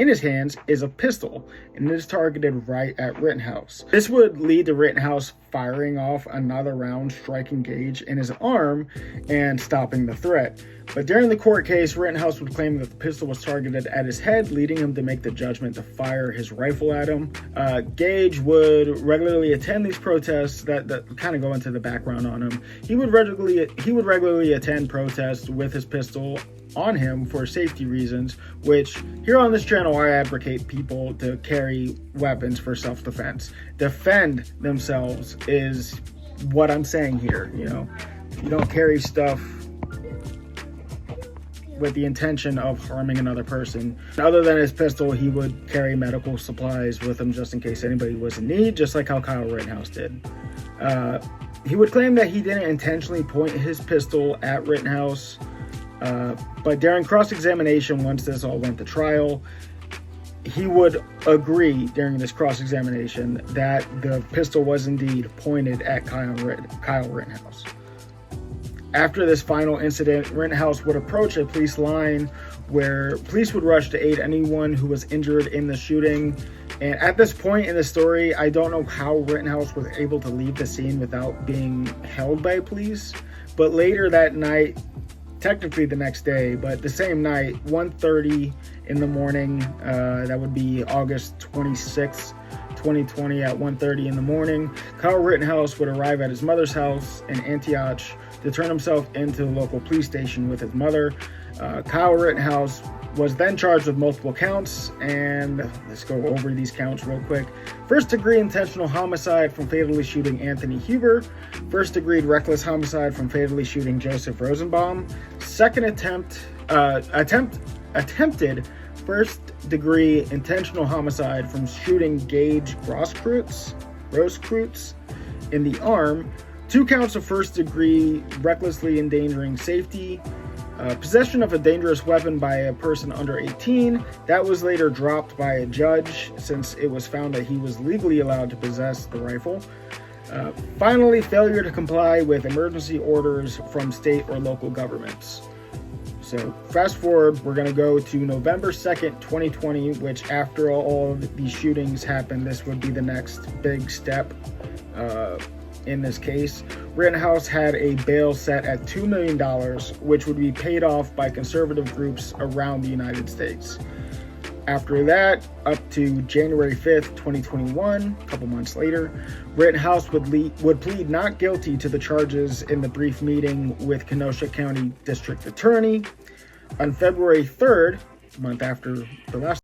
in his hands is a pistol, and it is targeted right at Rittenhouse. This would lead to Rittenhouse firing off another round, striking Gage in his arm and stopping the threat. But during the court case, Rittenhouse would claim that the pistol was targeted at his head, leading him to make the judgment to fire his rifle at him. Gage would regularly attend these protests that kind of go into the background on him. He would regularly attend protests with his pistol on him for safety reasons, which here on this channel I advocate people to carry weapons for self-defense. Defend themselves is what I'm saying here. You don't carry stuff with the intention of harming another person. Other than his pistol, he would carry medical supplies with him just in case anybody was in need, just like how Kyle Rittenhouse did. He would claim that he didn't intentionally point his pistol at Rittenhouse, but during cross-examination, once this all went to trial, he would agree during this cross-examination that the pistol was indeed pointed at Kyle Rittenhouse. After this final incident, Rittenhouse would approach a police line where police would rush to aid anyone who was injured in the shooting. And at this point in the story, I don't know how Rittenhouse was able to leave the scene without being held by police. But later that night, technically the next day, but the same night, 1:30 in the morning, that would be August 26th, 2020 at 1:30 in the morning, Kyle Rittenhouse would arrive at his mother's house in Antioch to turn himself into the local police station with his mother. Kyle Rittenhouse was then charged with multiple counts, and let's go over these counts real quick. First-degree intentional homicide from fatally shooting Anthony Huber. First-degree reckless homicide from fatally shooting Joseph Rosenbaum. Attempted first-degree intentional homicide from shooting Gage Grosskreutz in the arm. 2 counts of first-degree recklessly endangering safety. Possession of a dangerous weapon by a person under 18. That was later dropped by a judge since it was found that he was legally allowed to possess the rifle. Finally, failure to comply with emergency orders from state or local governments. So fast forward, we're going to go to November 2nd, 2020, which after all of these shootings happened, this would be the next big step in this case. Rittenhouse had a bail set at $2 million, which would be paid off by conservative groups around the United States. After that, up to January 5th, 2021, a couple months later, Rittenhouse would plead not guilty to the charges in the brief meeting with Kenosha County District Attorney. On February 3rd, a month after the last